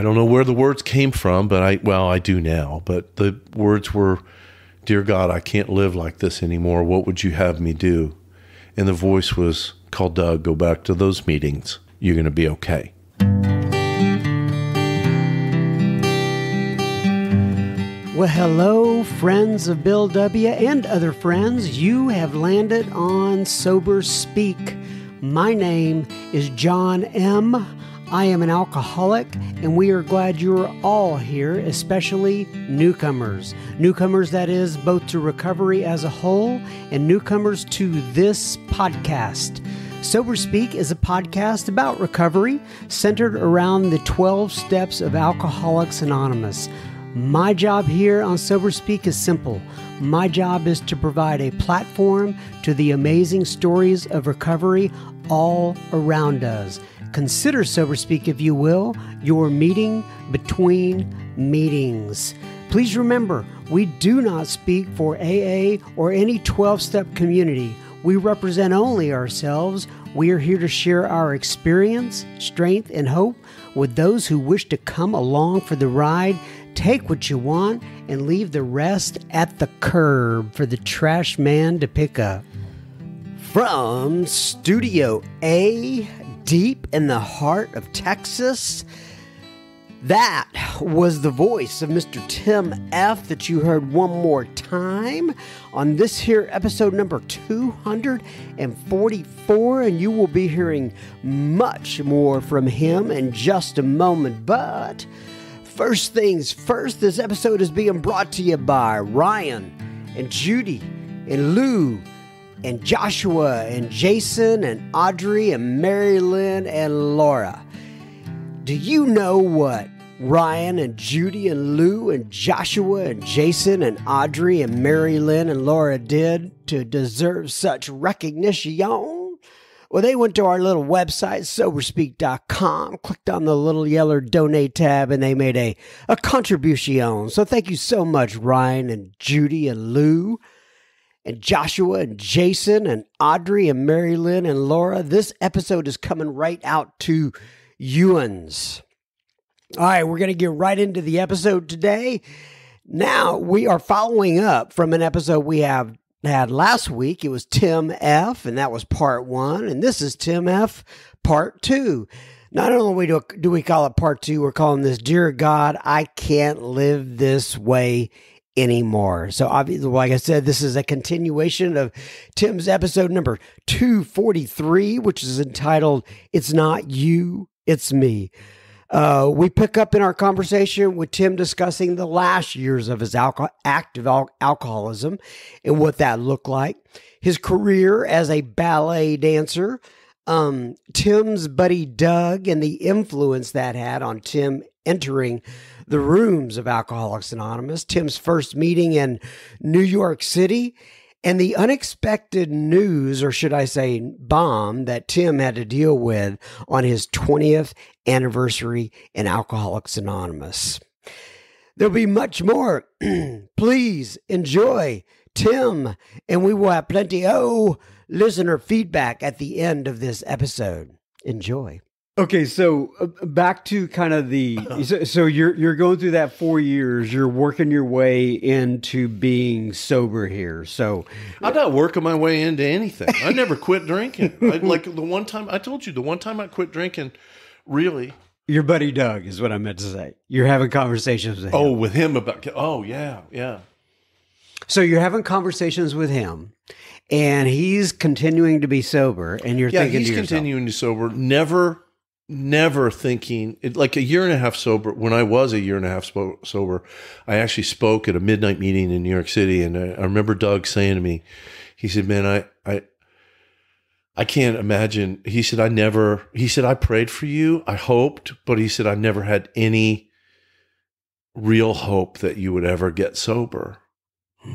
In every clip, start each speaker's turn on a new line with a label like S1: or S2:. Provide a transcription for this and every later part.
S1: I don't know where the words came from, but I do now. But the words were, "Dear God, I can't live like this anymore. What would you have me do?" And the voice was, "Call Doug, go back to those meetings. You're going to be okay."
S2: Well, hello, friends of Bill W. and other friends. You have landed on Sober Speak. My name is John M. I am an alcoholic, and we are glad you're all here, especially newcomers. Newcomers, that is, both to recovery as a whole and newcomers to this podcast. Sober Speak is a podcast about recovery centered around the 12 steps of Alcoholics Anonymous. My job here on Sober Speak is simple. My job is to provide a platform to the amazing stories of recovery all around us. Consider Sober Speak, if you will, your meeting between meetings. Please remember, we do not speak for AA or any 12-step community. We represent only ourselves. We are here to share our experience, strength, and hope with those who wish to come along for the ride. Take what you want and leave the rest at the curb for the trash man to pick up. From Studio A, deep in the heart of Texas, that was the voice of Mr. Tim F. that you heard one more time on this here episode number 244, and you will be hearing much more from him in just a moment. But first things first, this episode is being brought to you by Ryan and Judy and Lou and Joshua and Jason and Audrey and Mary Lynn and Laura. Do you know what Ryan and Judy and Lou and Joshua and Jason and Audrey and Mary Lynn and Laura did to deserve such recognition? Well, they went to our little website, soberspeak.com, clicked on the little yellow donate tab, and they made a contribution. So thank you so much, Ryan and Judy and Lou and Joshua and Jason and Audrey and Mary Lynn and Laura. This episode is coming right out to youans. All right, we're going to get right into the episode today. Now, we are following up from an episode we had last week. It was Tim F, and that was part 1. And this is Tim F, part 2. Not only do we call it part 2, we're calling this, Dear God, I Can't Live This Way Anymore. So obviously, like I said, this is a continuation of Tim's episode number 243, which is entitled, It's Not You, It's Me. We pick up in our conversation with Tim discussing the last years of his active alcoholism and what that looked like, his career as a ballet dancer, Tim's buddy Doug, and the influence that had on Tim entering the rooms of Alcoholics Anonymous, Tim's first meeting in New York City, and the unexpected news, or should I say bomb, that Tim had to deal with on his 20th anniversary in Alcoholics Anonymous. There'll be much more. Please enjoy Tim, and we will have plenty listener feedback at the end of this episode. Enjoy. Okay, so back to kind of so you're going through that 4 years. You're working your way into being sober here. So
S1: I'm not working my way into anything. I never quit drinking. I told you the one time I quit drinking, really.
S2: Your buddy Doug is what I meant to say. You're having conversations with him.
S1: Oh, with him about. Oh, yeah.
S2: So you're having conversations with him, and he's continuing to be sober, and you're thinking to yourself,
S1: he's continuing to sober, never thinking, like a year and a half sober. When I was a year and a half sober, I actually spoke at a midnight meeting in New York City. And I remember Doug saying to me, he said, man, I can't imagine. He said, I prayed for you. I hoped, but he said, I never had any real hope that you would ever get sober.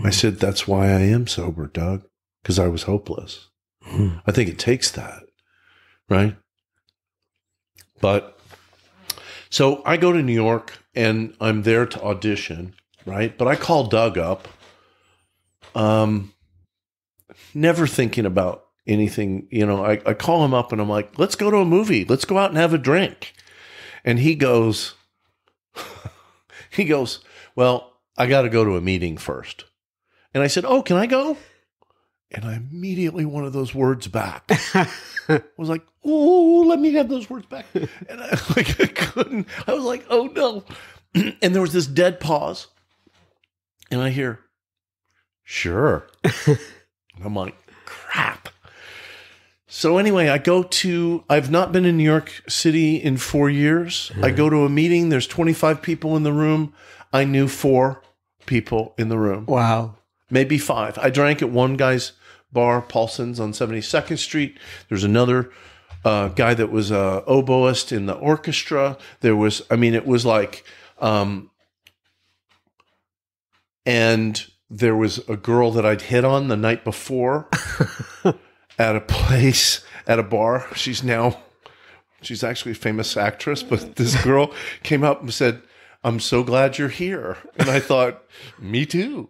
S1: I said, that's why I am sober, Doug, because I was hopeless. I think it takes that, right? But so I go to New York and I'm there to audition, right? But I call Doug up, never thinking about anything. I call him up and I'm like, let's go to a movie. Let's go out and have a drink. And he goes, He goes, well, I got to go to a meeting first. And I said, oh, can I go? And I immediately wanted those words back. I was like, oh, let me have those words back. And I couldn't. I was like, oh, no. And there was this dead pause. And I hear, sure. And I'm like, crap. So anyway, I've not been in New York City in 4 years. I go to a meeting. There's 25 people in the room. I knew 4 people in the room.
S2: Wow.
S1: Maybe 5. I drank at one guy's bar, Paulson's on 72nd Street. There's another guy that was a oboist in the orchestra. It was like, and there was a girl that I'd hit on the night before at a place, at a bar. She's actually a famous actress, but this girl came up and said, I'm so glad you're here. And I thought, me too.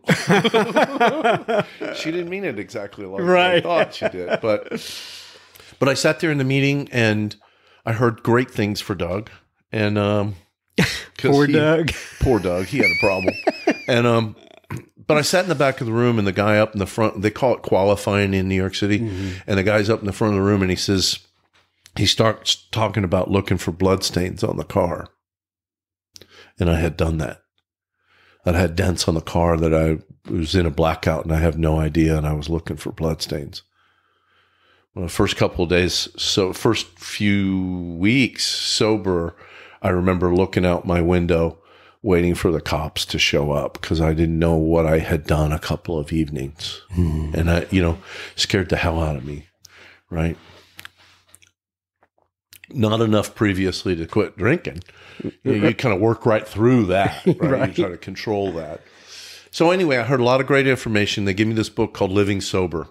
S1: She didn't mean it exactly like I thought she did. But I sat there in the meeting and I heard great things for Doug. And
S2: poor Doug.
S1: Poor Doug. He had a problem. And but I sat in the back of the room and the guy up in the front, they call it qualifying in New York City. Mm-hmm. And the guy's up in the front of the room and he starts talking about looking for bloodstains on the car. And I had done that. I'd had dents on the car that I was in a blackout and I have no idea. And I was looking for bloodstains. Well, the first couple of days, first few weeks sober, I remember looking out my window, waiting for the cops to show up because I didn't know what I had done a couple of evenings. And I, scared the hell out of me. Right. Not enough previously to quit drinking. You kind of work right through that, right? You try to control that. So anyway, I heard a lot of great information. They gave me this book called Living Sober.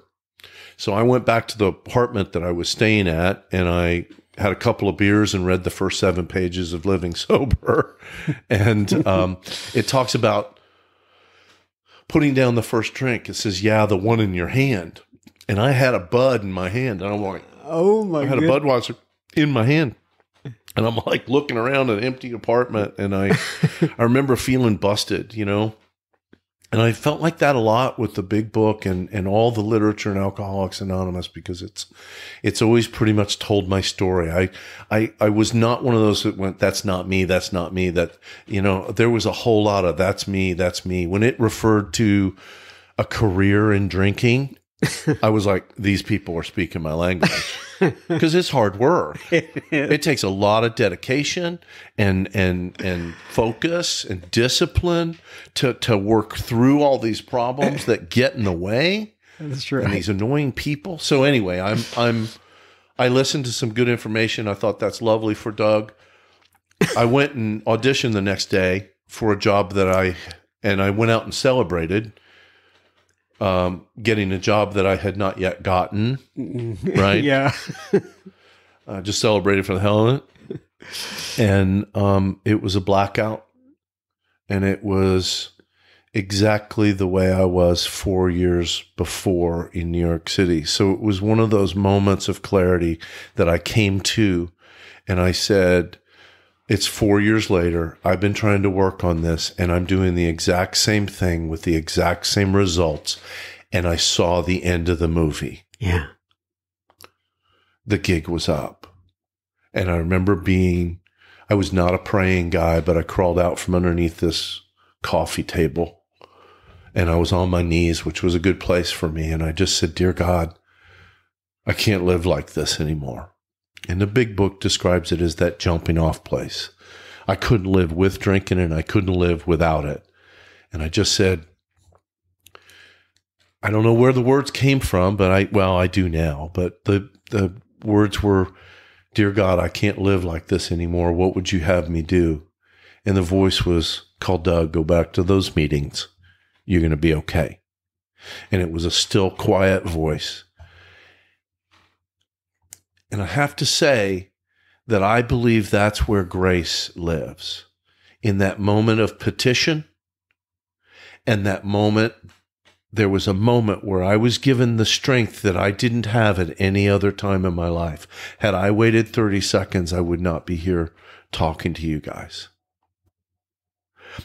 S1: So I went back to the apartment that I was staying at and I had a couple of beers and read the first 7 pages of Living Sober. And it talks about putting down the first drink. It says, yeah, the one in your hand. And I had a bud in my hand. And I'm like, oh my God. I had a Budweiser in my hand. And I'm like looking around an empty apartment and I remember feeling busted, And I felt like that a lot with the big book and all the literature in Alcoholics Anonymous because it's always pretty much told my story. I was not one of those that went, that's not me, that, there was a whole lot of that's me. When it referred to a career in drinking, I was like, these people are speaking my language because it's hard work. It takes a lot of dedication and focus and discipline to work through all these problems that get in the way.
S2: That's right.
S1: And these annoying people. So anyway, I listened to some good information. I thought that's lovely for Doug. I went and auditioned the next day for a job that I went out and celebrated. Getting a job that I had not yet gotten, right?
S2: Yeah.
S1: Just celebrated for the hell of it. And it was a blackout. And it was exactly the way I was 4 years before in New York City. So it was one of those moments of clarity that I came to and I said, it's 4 years later. I've been trying to work on this and I'm doing the exact same thing with the exact same results. And I saw the end of the movie.
S2: Yeah.
S1: The gig was up. And I remember I was not a praying guy, but I crawled out from underneath this coffee table and I was on my knees, which was a good place for me. And I just said, dear God, I can't live like this anymore. And the big book describes it as that jumping off place. I couldn't live with drinking and I couldn't live without it. And I just said, I don't know where the words came from, but I do now. But the words were, dear God, I can't live like this anymore. What would you have me do? And the voice was, call Doug, go back to those meetings. You're going to be okay. And it was a still, quiet voice. And I have to say that I believe that's where grace lives. In that moment of petition and that moment, there was a moment where I was given the strength that I didn't have at any other time in my life. Had I waited 30 seconds, I would not be here talking to you guys.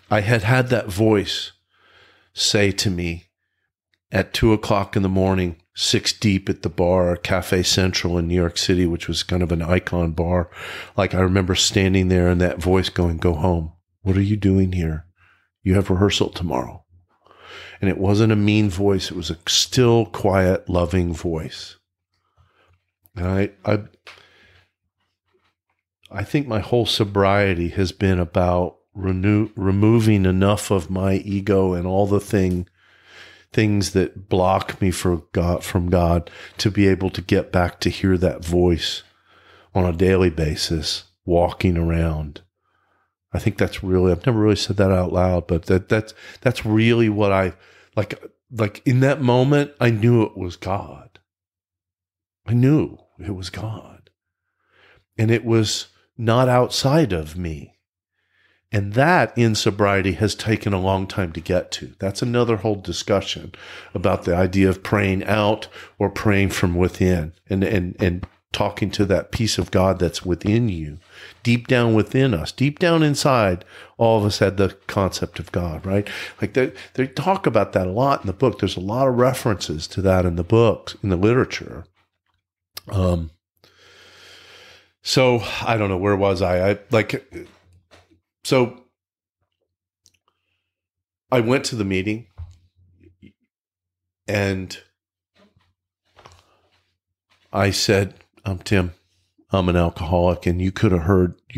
S1: I had that voice say to me at 2:00 in the morning, 6 deep at the bar, Cafe Central in New York City, which was kind of an icon bar. Like, I remember standing there and that voice going, "Go home. What are you doing here? You have rehearsal tomorrow." And it wasn't a mean voice. It was a still, quiet, loving voice. And I think my whole sobriety has been about removing enough of my ego and all the things that block me from God to be able to get back to hear that voice on a daily basis, walking around. I think that's really, I've never really said that out loud, but that's really what I like in that moment. I knew it was God. I knew it was God, and it was not outside of me. And that in sobriety has taken a long time to get to. That's another whole discussion about the idea of praying out or praying from within, and talking to that piece of God that's within you, deep down within us, deep down inside. All of us had the concept of God, right? Like they talk about that a lot in the book. There's a lot of references to that in the books, in the literature. So I don't know, where was I? So I went to the meeting, and I said, "I'm Tim. I'm an alcoholic." And you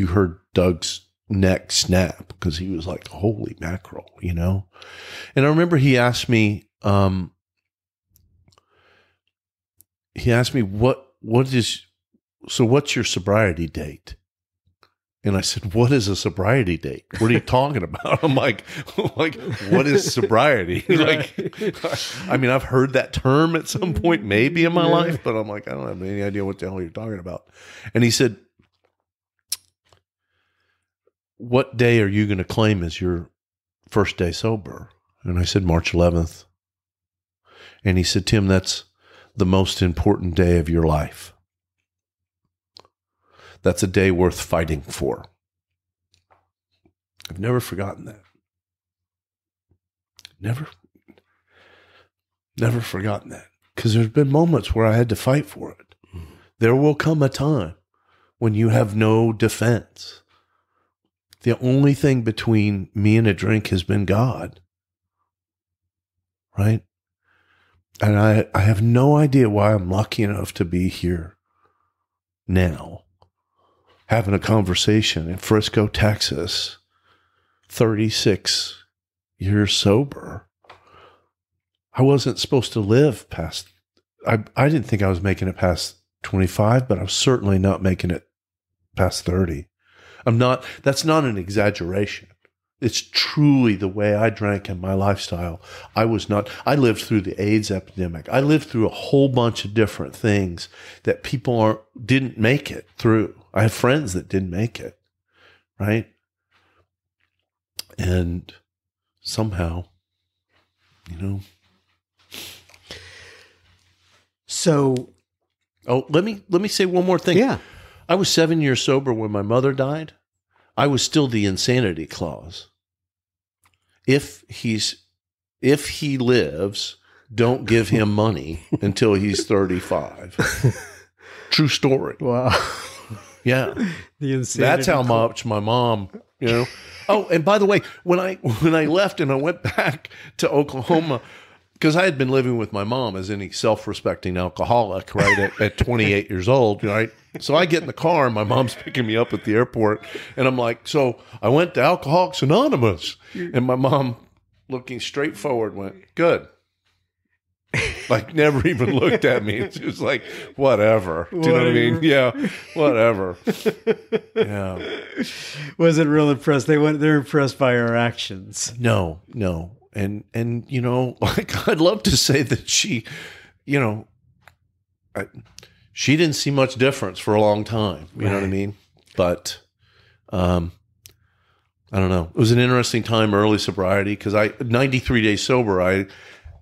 S1: heard Doug's neck snap, because he was like, "Holy mackerel," you know? And I remember he asked me, what's your sobriety date? And I said, "What is a sobriety date? What are you talking about?" I'm like, what is sobriety? I mean, I've heard that term at some point, maybe in my life, but I'm like, I don't have any idea what the hell you're talking about. And he said, "What day are you going to claim as your first day sober?" And I said, "March 11th. And he said, "Tim, that's the most important day of your life. That's a day worth fighting for." I've never forgotten that. Never forgotten that. Because there's been moments where I had to fight for it. There will come a time when you have no defense. The only thing between me and a drink has been God. Right? And I have no idea why I'm lucky enough to be here now, having a conversation in Frisco, Texas, 36 years sober. I wasn't supposed to live past, I didn't think I was making it past 25, but I was certainly not making it past 30. That's not an exaggeration. It's truly the way I drank and my lifestyle. I lived through the AIDS epidemic. I lived through a whole bunch of different things that people didn't make it through. I have friends that didn't make it, right? And somehow,
S2: So,
S1: let me say one more thing.
S2: Yeah.
S1: I was 7 years sober when my mother died. I was still the insanity clause. If he lives, don't give him money until he's 35. True story.
S2: Wow.
S1: Yeah.
S2: The insanity.
S1: That's how much my mom, Oh, and by the way, when I left and I went back to Oklahoma, because I had been living with my mom as any self-respecting alcoholic, right, at 28 years old, right? So I get in the car and my mom's picking me up at the airport, and I'm like, "So I went to Alcoholics Anonymous." And my mom, looking straight forward, went, "Good." Like, never even looked at me. She was like, "Whatever." Do you know what I mean? Yeah, whatever. Yeah.
S2: Wasn't real impressed. They're impressed by our actions.
S1: No. And like, I'd love to say that she, she didn't see much difference for a long time. You know what I mean? But I don't know. It was an interesting time, early sobriety, because 93 days sober,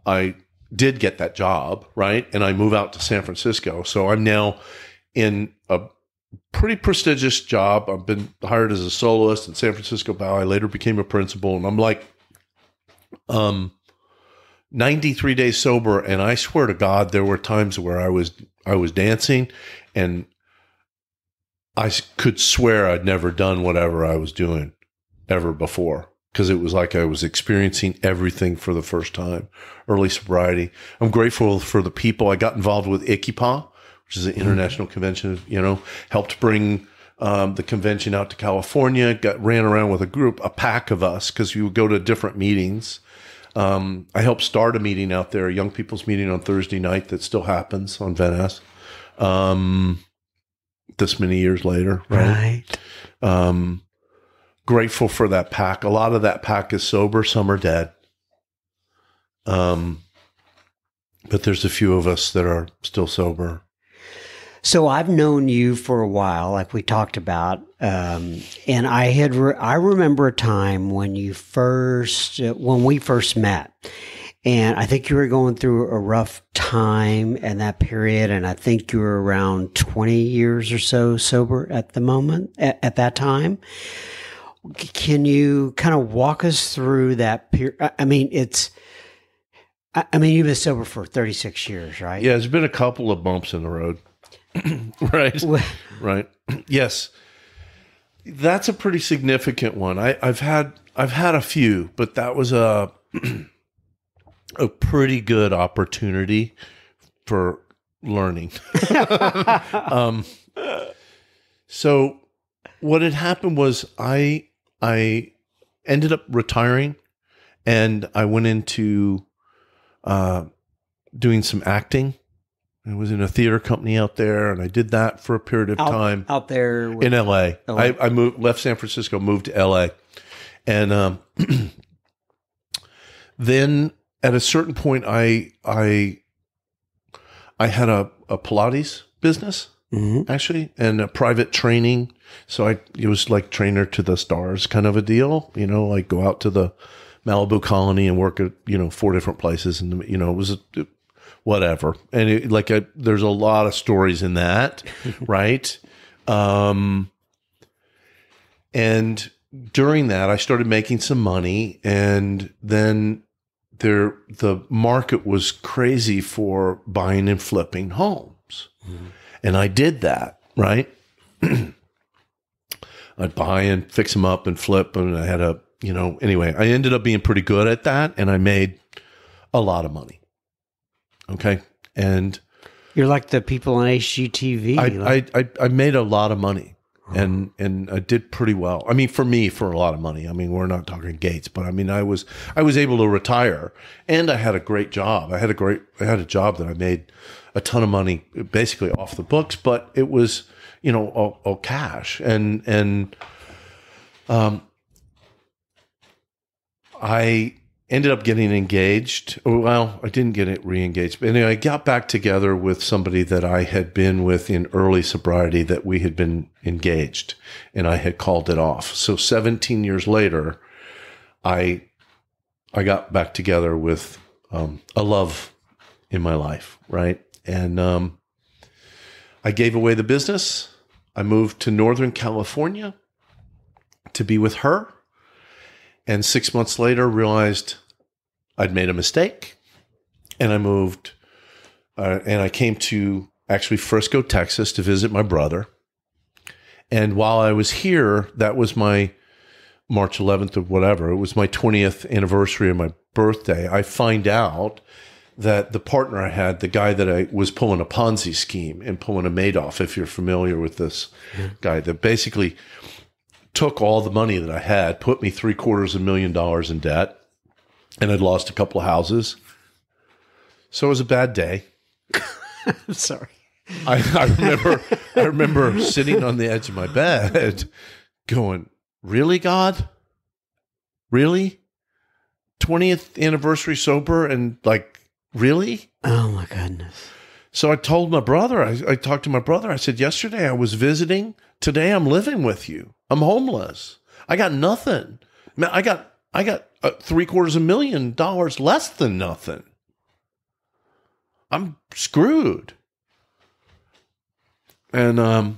S1: I did get that job, right? And I move out to San Francisco. So I'm now in pretty prestigious job. I've been hired as a soloist in San Francisco Bow. I later became a principal, and I'm like, 93 days sober. And I swear to God, there were times where I was dancing, and I could swear I'd never done whatever I was doing ever before, because it was like I was experiencing everything for the first time. Early sobriety. I'm grateful for the people. I got involved with ICIPA, which is an international convention, helped bring the convention out to California, ran around with a pack of us, because you would go to different meetings. I helped start a meeting out there, a young people's meeting on Thursday night that still happens on Van Ness. This many years later, right? Grateful for that pack. A lot of that pack is sober, some are dead. But there's a few of us that are still sober.
S2: So I've known you for a while, like we talked about, and I remember a time when we first met, and I think you were going through a rough time in that period, and I think you were around 20 years or so sober at the moment, at that time. Can you kind of walk us through that period? I mean, you've been sober for 36 years, right?
S1: Yeah, there's been a couple of bumps in the road. Right. Right. Yes. That's a pretty significant one. I've had a few, but that was a pretty good opportunity for learning. So what had happened was I ended up retiring, and I went into doing some acting. I was in a theater company out there, and I did that for a period of time.
S2: Out there?
S1: In LA. I left San Francisco, moved to LA. And then at a certain point, I had a Pilates business, actually, and a private training. So it was like trainer to the stars kind of a deal, like go out to the Malibu colony and work at, 4 different places. And, it was whatever. And there's a lot of stories in that, right? And during that, I started making some money, and then the market was crazy for buying and flipping homes. And I did that, right? I'd buy and fix them up and flip, and I had anyway, I ended up being pretty good at that, and I made a lot of money. Okay. And
S2: you're like the people on HGTV.
S1: I made a lot of money, and I did pretty well. I mean, for a lot of money. I mean, we're not talking Gates, but I mean, I was able to retire, and I had a great job. I had a job that I made a ton of money, basically off the books, but it was, all cash. And I ended up getting engaged. Well, I didn't get it re-engaged. But anyway, I got back together with somebody that I had been with in early sobriety, that we had been engaged, and I had called it off. So 17 years later, I got back together with a love in my life, right? And I gave away the business. I moved to Northern California to be with her. And 6 months later, realized I'd made a mistake, and I moved, and I came to actually Frisco, Texas, to visit my brother. And while I was here, that was my March 11th or whatever. It was my 20th anniversary of my birthday. I find out that the partner I had, the guy that I was pulling a Ponzi scheme and pulling a Madoff, if you're familiar with this guy, that basically took all the money that I had, put me $750,000 in debt, and I'd lost a couple of houses. So it was a bad day.
S2: I'm sorry.
S1: I remember sitting on the edge of my bed going, really, God? Really? 20th anniversary sober, and really?
S2: Oh my goodness.
S1: So I told my brother, I talked to my brother. I said, yesterday I was visiting. Today I'm living with you. I'm homeless. I got nothing. I got $750,000 less than nothing. I'm screwed. And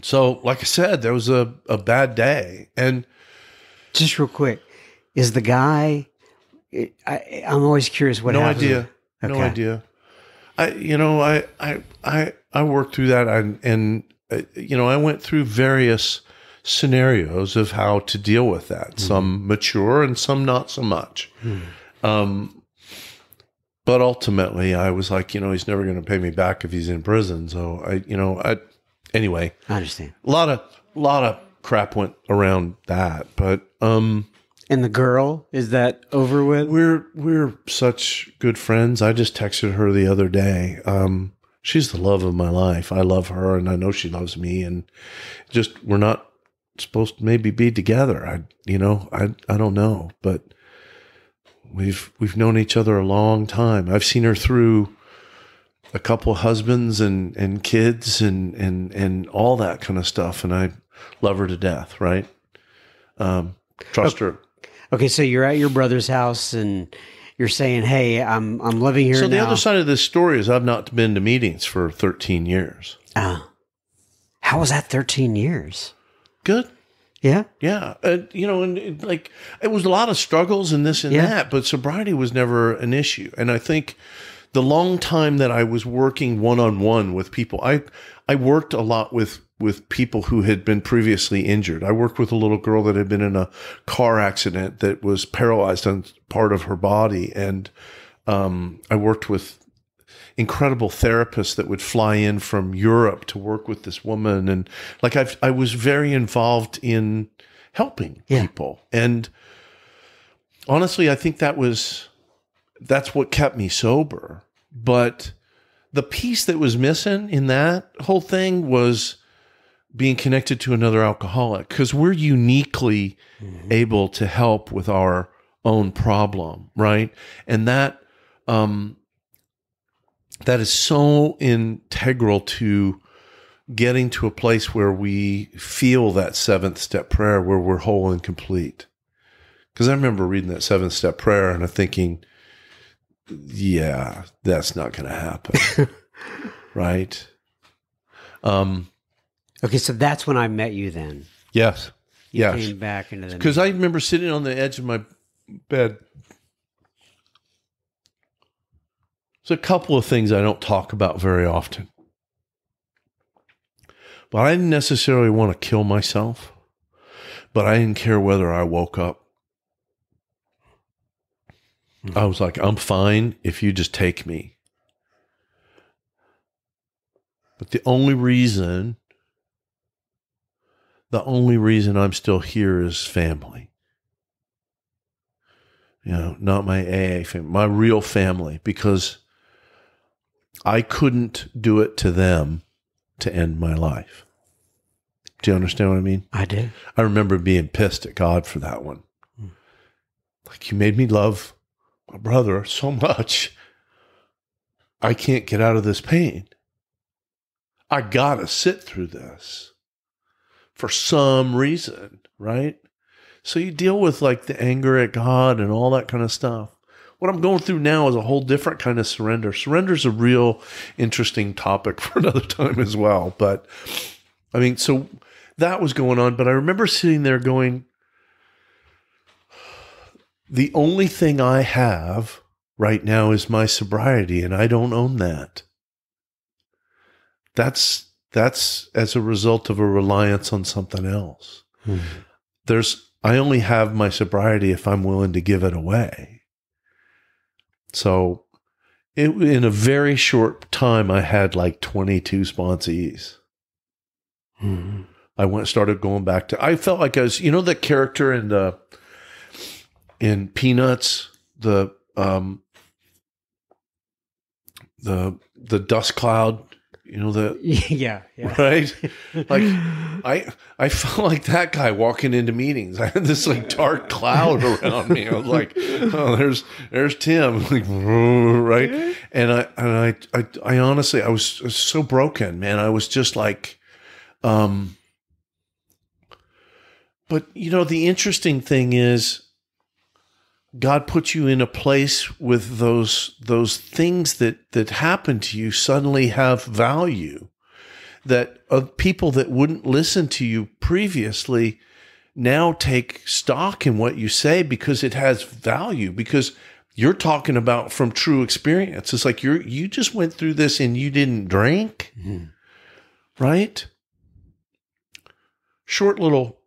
S1: So, like I said, there was a bad day. And
S2: just real quick, is the guy, I'm always curious what happens.
S1: No idea. I worked through that and I went through various scenarios of how to deal with that. Some mature and some not so much. But ultimately I was like, he's never going to pay me back if he's in prison. So anyway,
S2: I understand.
S1: A lot of crap went around that, but,
S2: and the girl, is that over with?
S1: We're such good friends. I just texted her the other day. She's the love of my life. I love her, and I know she loves me. And just we're not supposed to maybe be together. I don't know, but we've known each other a long time. I've seen her through a couple of husbands and kids and all that kind of stuff, and I love her to death. Right? Trust her.
S2: Okay, so you're at your brother's house and you're saying, "Hey, I'm living here."
S1: So
S2: now.
S1: the other side of this story is I've not been to meetings for 13 years.
S2: How was that 13 years?
S1: Good.
S2: Yeah.
S1: Yeah. And it was a lot of struggles and this and that, but sobriety was never an issue. And I think the long time that I was working one-on-one with people, I worked a lot with people who had been previously injured. I worked with a little girl that had been in a car accident that was paralyzed on part of her body. And I worked with incredible therapists that would fly in from Europe to work with this woman. And I was very involved in helping people. And honestly, I think that's what kept me sober. But the piece that was missing in that whole thing was being connected to another alcoholic, because we're uniquely able to help with our own problem, right? And that is so integral to getting to a place where we feel that 7th step prayer where we're whole and complete. Because I remember reading that 7th step prayer and I'm thinking, yeah, that's not going to happen. Right?
S2: Okay, so that's when I met you then.
S1: Yes.
S2: You came back into the...
S1: Because I remember sitting on the edge of my bed. There's a couple of things I don't talk about very often. But I didn't necessarily want to kill myself. But I didn't care whether I woke up. I was like, I'm fine if you just take me. But the only reason I'm still here is family. Not my AA family, my real family, because I couldn't do it to them to end my life. Do you understand what I mean?
S2: I do.
S1: I remember being pissed at God for that one. Like, you made me love my brother so much. I can't get out of this pain. I gotta sit through this for some reason, right? So you deal with like the anger at God and all that kind of stuff. What I'm going through now is a whole different kind of surrender. Surrender is a real interesting topic for another time as well. But I mean, so that was going on. But I remember sitting there going, the only thing I have right now is my sobriety, and I don't own that. That's as a result of a reliance on something else. I only have my sobriety if I'm willing to give it away. So in a very short time, I had like 22 sponsees. I started going back to, I felt like I was, the character in Peanuts, the dust cloud,
S2: yeah.
S1: Right? Like I felt like that guy walking into meetings. I had this like dark cloud around me. I was like, oh, there's Tim. Like, right? And I honestly, I was so broken, man. I was just like, but the interesting thing is, God puts you in a place with those things that happen to you suddenly have value. that people that wouldn't listen to you previously now take stock in what you say because it has value, because you're talking about from true experience. It's like you just went through this and you didn't drink, right? Short little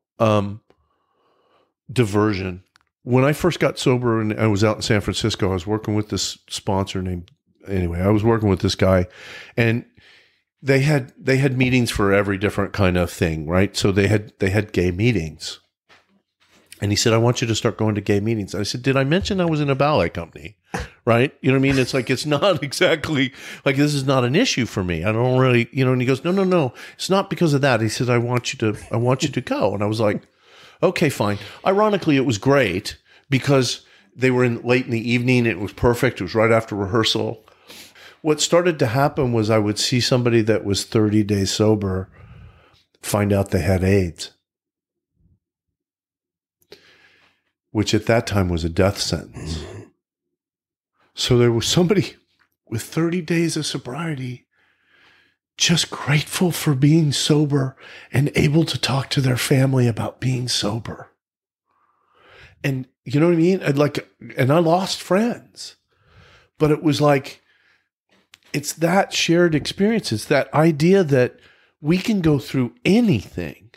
S1: diversion. When I first got sober and I was out in San Francisco, I was working with this sponsor I was working with this guy, and they had meetings for every different kind of thing, right? So they had gay meetings. And he said, I want you to start going to gay meetings. I said, did I mention I was in a ballet company? Right? You know what I mean? It's like, it's not exactly like, this is not an issue for me. I don't really, and he goes, no. It's not because of that. He said, I want you to go. And I was like, okay, fine. Ironically, it was great because they were late in the evening. It was perfect. It was right after rehearsal. What started to happen was I would see somebody that was 30 days sober find out they had AIDS, which at that time was a death sentence. So there was somebody with 30 days of sobriety just grateful for being sober and able to talk to their family about being sober. And you know what I mean? And I lost friends, but it was like, it's that shared experience. It's that idea that we can go through anything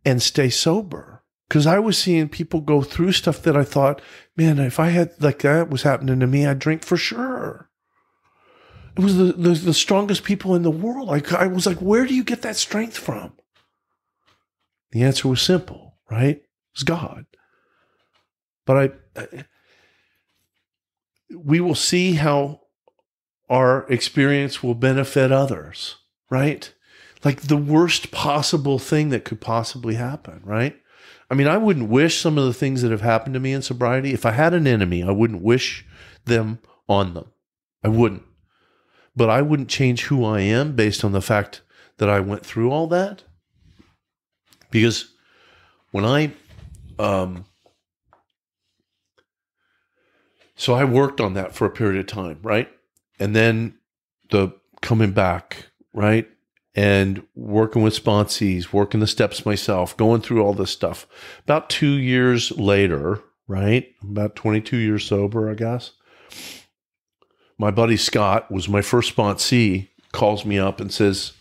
S1: and stay sober. Because I was seeing people go through stuff that I thought, man, if I had like that was happening to me, I'd drink for sure. It was the strongest people in the world. I was like, where do you get that strength from? The answer was simple, right? It was God. But we will see how our experience will benefit others, right? Like the worst possible thing that could possibly happen, right? I mean, I wouldn't wish some of the things that have happened to me in sobriety. If I had an enemy, I wouldn't wish them on them. I wouldn't. But I wouldn't change who I am based on the fact that I went through all that. Because when so I worked on that for a period of time, right? And then the coming back, right? And working with sponsees, working the steps myself, going through all this stuff. About 2 years later, right? About 22 years sober, I guess. My buddy Scott was my first sponsee, calls me up and says,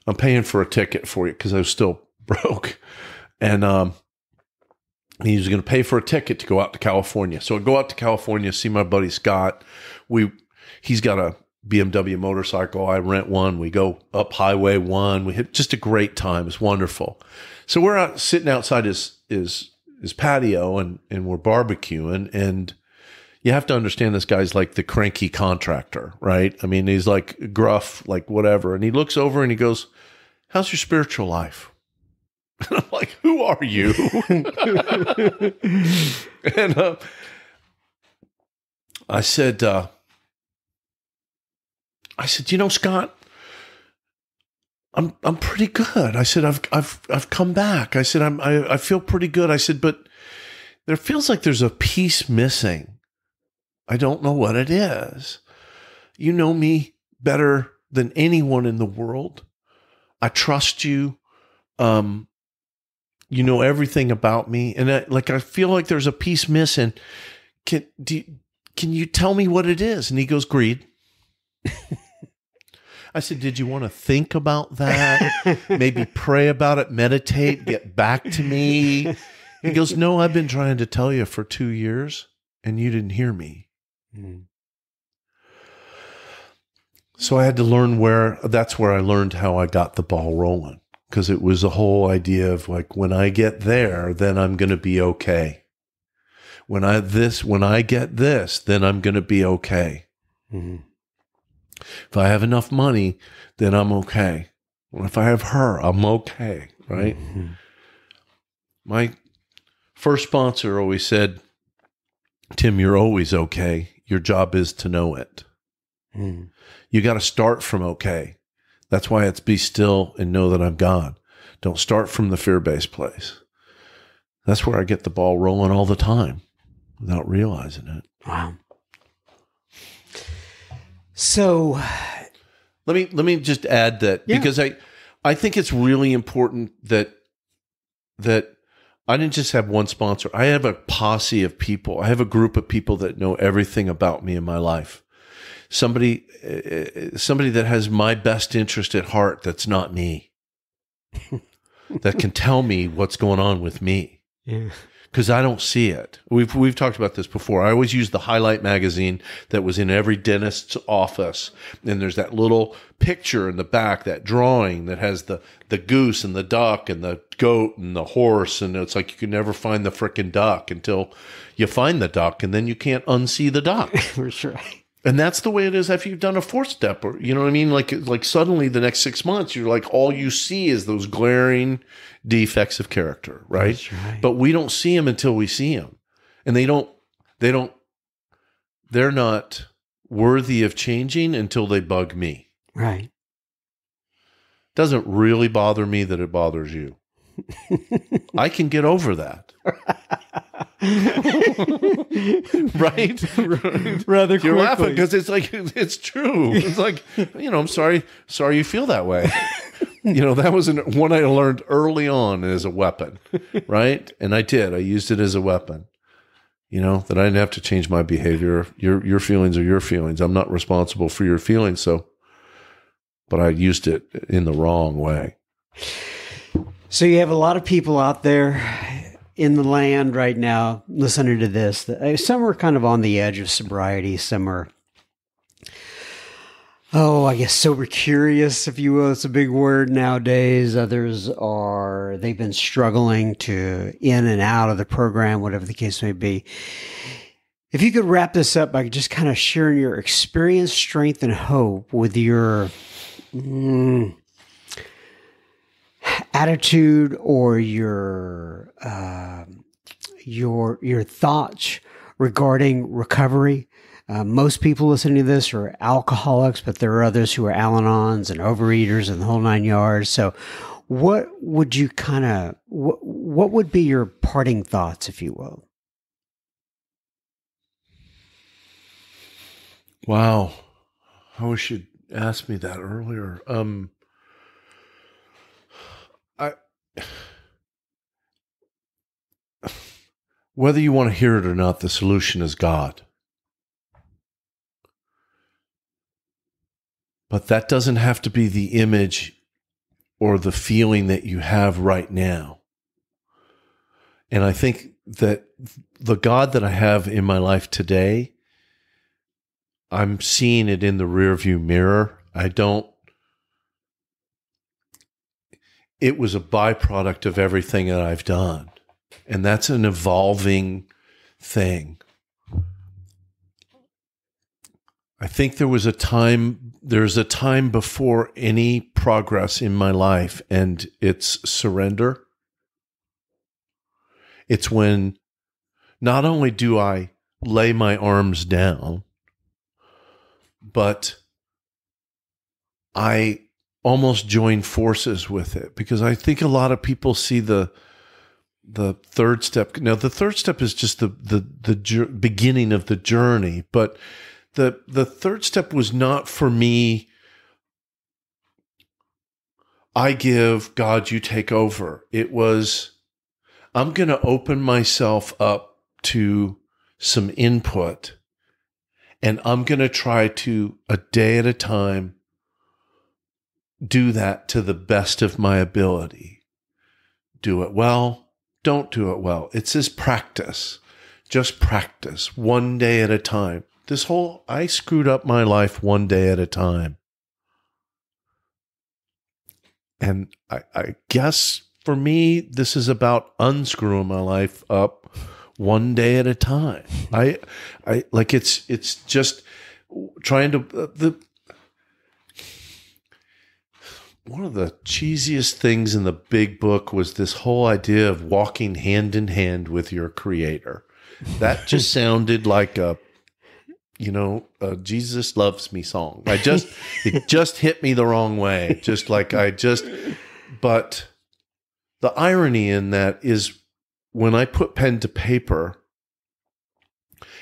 S1: I'm paying for a ticket for you because I was still broke. And he was going to pay for a ticket to go out to California. So I go out to California, see my buddy Scott. He's got a BMW motorcycle. I rent one. We go up Highway 1. We had just a great time. It's wonderful. So we're out sitting outside his patio and we're barbecuing. And you have to understand this guy's like the cranky contractor, right? I mean, he's like gruff, like whatever. And he looks over and he goes, how's your spiritual life? And I'm like, who are you? And I said, Scott, I'm pretty good. I said, I've come back. I said, I feel pretty good. I said, but there feels like there's a piece missing. I don't know what it is. You know me better than anyone in the world. I trust you. You know everything about me. And I feel like there's a piece missing. Can you tell me what it is? And he goes, greed. I said, did you want to think about that? Maybe pray about it, meditate, get back to me? He goes, no, I've been trying to tell you for 2 years and you didn't hear me. Mm. So I had to learn that's where I learned how I got the ball rolling. Because it was a whole idea of like, when I get there, then I'm going to be okay. When I get this, then I'm going to be okay. Mm-hmm. If I have enough money, then I'm okay. Well, if I have her, I'm okay, right? Mm-hmm. My first sponsor always said, Tim, you're always okay. Your job is to know it. Mm-hmm. You got to start from okay. That's why it's be still and know that I'm God. Don't start from the fear-based place. That's where I get the ball rolling all the time without realizing it.
S2: Wow. So
S1: me just add that because I think it's really important that I didn't just have one sponsor. I have a posse of people. I have a group of people that know everything about me in my life. Somebody that has my best interest at heart that's not me. That can tell me what's going on with me.
S2: Yeah.
S1: Because I don't see it. We've talked about this before. I always use the Highlight magazine that was in every dentist's office. And there's that little picture in the back, that drawing that has the goose and the duck and the goat and the horse. And it's like you can never find the frickin' duck until you find the duck, and then you can't unsee the duck.
S2: That's right.
S1: And that's the way it is if you've done a 4-step, or you know what I mean? Like suddenly the next 6 months, you're like, all you see is those glaring defects of character, right?
S2: That's right.
S1: But we don't see them until we see them. And they're not worthy of changing until they bug me.
S2: Right.
S1: Doesn't really bother me that it bothers you. I can get over that. Right?
S2: Rather
S1: You're
S2: quickly.
S1: laughing because it's like, it's true. It's like, I'm sorry you feel that way. That was one I learned early on as a weapon, right? And I used it as a weapon, that I didn't have to change my behavior. Your feelings are your feelings. I'm not responsible for your feelings. But I used it in the wrong way.
S2: So you have a lot of people out there in the land right now listening to this. Some are kind of on the edge of sobriety. Some are, I guess sober curious, if you will. It's a big word nowadays. Others they've been struggling to in and out of the program, whatever the case may be. If you could wrap this up by just kind of sharing your experience, strength, and hope with your attitude or your thoughts regarding recovery. Most people listening to this are alcoholics, but there are others who are Al-Anons and overeaters and the whole 9 yards. So what would you what would be your parting thoughts, if you will?
S1: Wow. I wish you'd asked me that earlier. Whether you want to hear it or not, the solution is God. But that doesn't have to be the image or the feeling that you have right now. And I think that the God that I have in my life today, I'm seeing it in the rearview mirror. It was a byproduct of everything that I've done. And that's an evolving thing. I think there's a time before any progress in my life, and it's surrender. It's when not only do I lay my arms down, but I almost join forces with it, because I think a lot of people see the third step. Now, the third step is just the beginning of the journey, but the third step was not for me. I give, God, you take over. It was, I'm going to open myself up to some input, and I'm going to try to, a day at a time, do that to the best of my ability. Do it well, don't do it well. It's just practice. Just practice, one day at a time. I screwed up my life one day at a time. And I guess for me, this is about unscrewing my life up one day at a time. I like it's just trying to, one of the cheesiest things in the big book was this whole idea of walking hand in hand with your creator. That just sounded like a Jesus Loves Me song. It just hit me the wrong way. But the irony in that is when I put pen to paper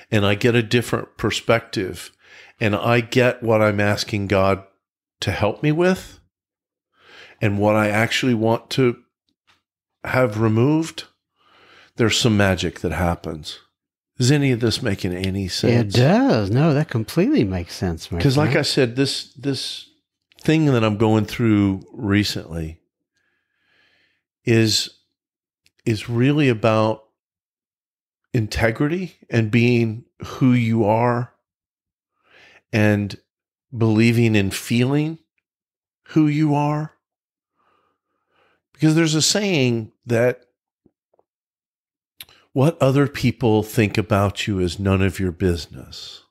S1: and I get a different perspective and I get what I'm asking God to help me with and what I actually want to have removed, there's some magic that happens. Is any of this making any sense?
S2: It does. No, that completely makes sense.
S1: Because like I said, this thing that I'm going through recently is really about integrity and being who you are and believing and feeling who you are. Because there's a saying that what other people think about you is none of your business.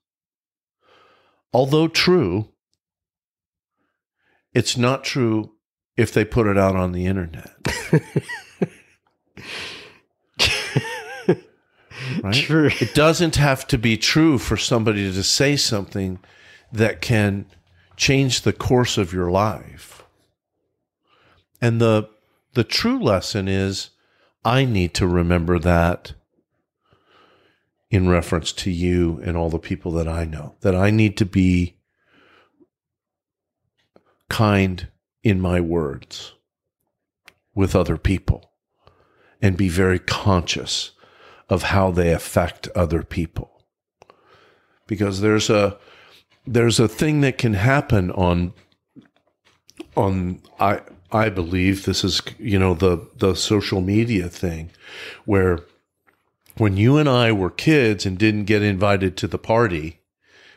S1: Although true, it's not true if they put it out on the internet. Right?
S2: True.
S1: It doesn't have to be true for somebody to say something that can change the course of your life. And the true lesson is, I need to remember that in reference to you and all the people that I know, that I need to be kind in my words with other people and be very conscious of how they affect other people. Because there's a thing that can happen on I believe this is, the social media thing, where when you and I were kids and didn't get invited to the party,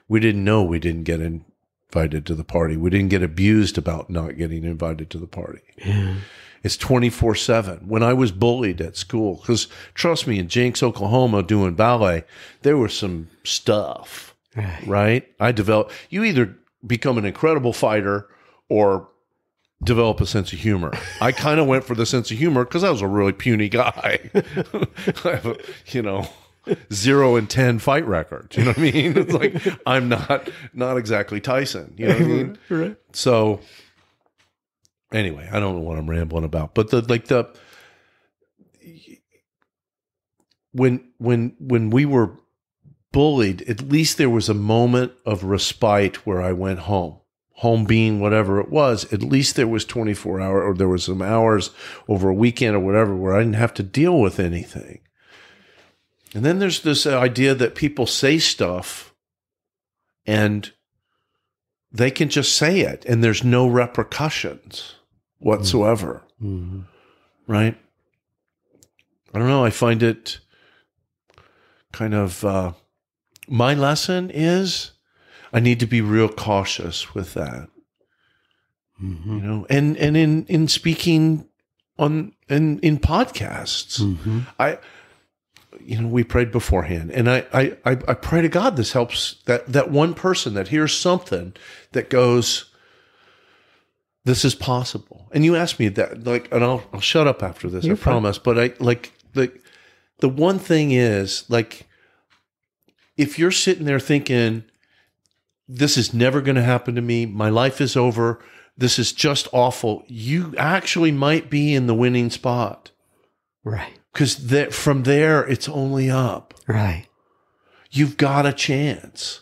S1: we didn't know we didn't get invited to the party. We didn't get abused about not getting invited to the party.
S2: Yeah.
S1: It's 24/7. When I was bullied at school, because trust me, in Jenks, Oklahoma, doing ballet, there was some stuff, right? You either become an incredible fighter or develop a sense of humor. I kind of went for the sense of humor because I was a really puny guy. I have a, 0 and 10 fight record. You know what I mean? It's like, I'm not exactly Tyson. You know what I mean?
S2: Right.
S1: So anyway, I don't know what I'm rambling about, but when we were bullied, at least there was a moment of respite where I went home being whatever it was. At least there was 24 hours, or there was some hours over a weekend or whatever where I didn't have to deal with anything. And then there's this idea that people say stuff and they can just say it and there's no repercussions whatsoever.
S2: Mm-hmm.
S1: Right? I don't know. I find it kind of, my lesson is I need to be real cautious with that.
S2: Mm-hmm.
S1: And in speaking in podcasts,
S2: Mm-hmm.
S1: we prayed beforehand, and I pray to God this helps that one person that hears something that goes, this is possible. And you asked me that, and I'll shut up after this, I promise. But the one thing is, if you're sitting there thinking, this is never going to happen to me, my life is over, this is just awful, you actually might be in the winning spot.
S2: Right.
S1: Because from there, it's only up.
S2: Right.
S1: You've got a chance,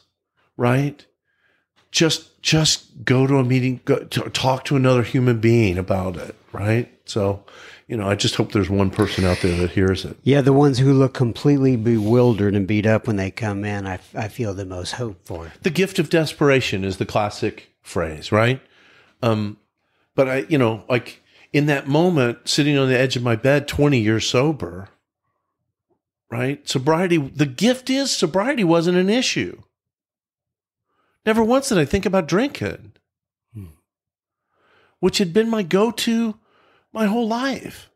S1: right? Just go to a meeting, talk to another human being about it, right? So, I just hope there's one person out there that hears it.
S2: Yeah, the ones who look completely bewildered and beat up when they come in, I feel the most hope for.
S1: The gift of desperation is the classic phrase, right? But in that moment, sitting on the edge of my bed, 20 years sober, right? Sobriety, the gift is sobriety wasn't an issue. Never once did I think about drinking, which had been my go-to my whole life.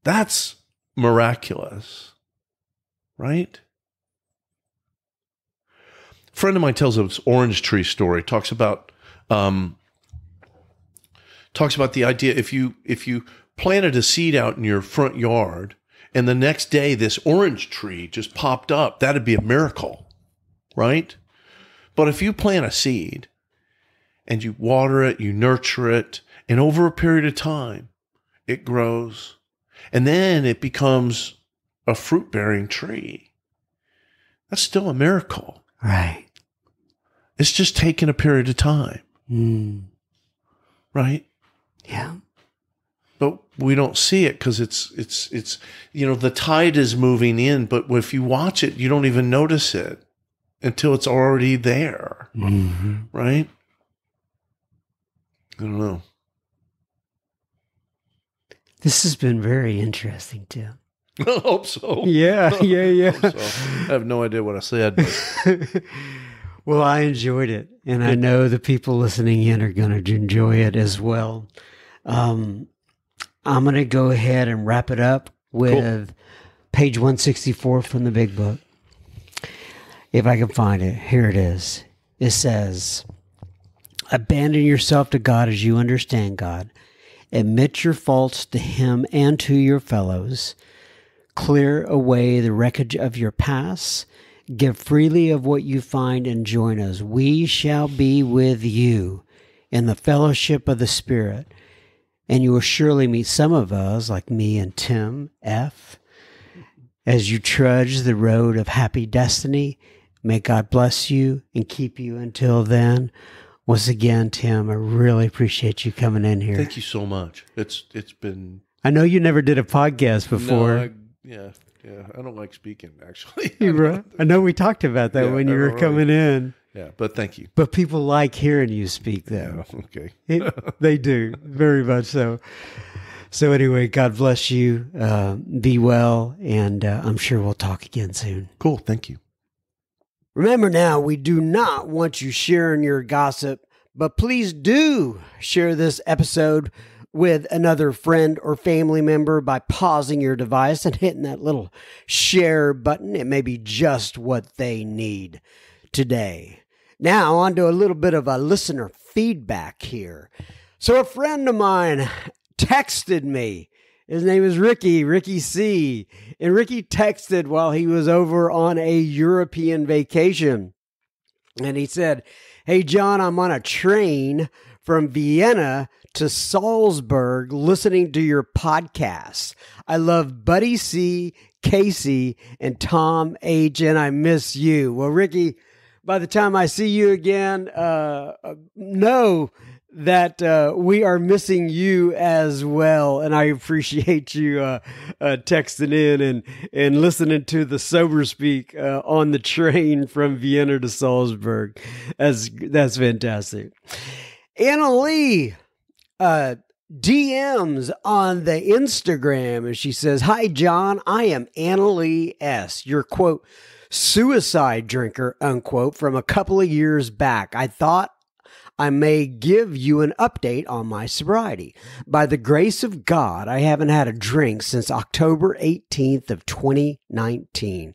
S1: That's miraculous, right? A friend of mine tells this orange tree story, talks about the idea if you planted a seed out in your front yard and the next day this orange tree just popped up, that'd be a miracle, right? But if you plant a seed and you water it, you nurture it, and over a period of time, it grows, and then it becomes a fruit-bearing tree, that's still a miracle.
S2: Right.
S1: It's just taken a period of time. Right?
S2: Yeah.
S1: But we don't see it because it's the tide is moving in, but if you watch it, you don't even notice it until it's already there. Right? I don't know.
S2: This has been very interesting, Tim.
S1: I hope so.
S2: Yeah.
S1: I have no idea what I said. But.
S2: Well, I enjoyed it, and I know the people listening in are going to enjoy it as well. I'm going to go ahead and wrap it up with page 164 from the Big Book. If I can find it, here it is. It says, abandon yourself to God as you understand God. Admit your faults to Him and to your fellows. Clear away the wreckage of your past. Give freely of what you find and join us. We shall be with you in the fellowship of the Spirit. And you will surely meet some of us, like me and Tim F., as you trudge the road of happy destiny. May God bless you and keep you until then. Once again, Tim, I really appreciate you coming in here.
S1: Thank you so much. It's been...
S2: I know you never did a podcast before.
S1: No, I don't like speaking, actually.
S2: I know we talked about that when you were coming in.
S1: Yeah, but thank you.
S2: But people like hearing you speak, though.
S1: Yeah, okay.
S2: They do, very much so. So anyway, God bless you. Be well, and I'm sure we'll talk again soon.
S1: Cool, thank you.
S2: Remember now, we do not want you sharing your gossip, but please do share this episode with another friend or family member by pausing your device and hitting that little share button. It may be just what they need today. Now, on to a little bit of a listener feedback here. So a friend of mine texted me. His name is Ricky C. And Ricky texted while he was over on a European vacation. And he said, hey, John, I'm on a train from Vienna to Salzburg listening to your podcast. I love Buddy C, Casey, and Tom H, and I miss you. Well, Ricky, by the time I see you again, know that we are missing you as well, and I appreciate you texting in and listening to the Sober Speak on the train from Vienna to Salzburg. That's fantastic. Anna Lee DMs on the Instagram, and she says, hi, John, I am Anna Lee S., your, quote, suicide drinker, unquote, from a couple of years back. I thought I may give you an update on my sobriety. By the grace of God, I haven't had a drink since October 18th of 2019.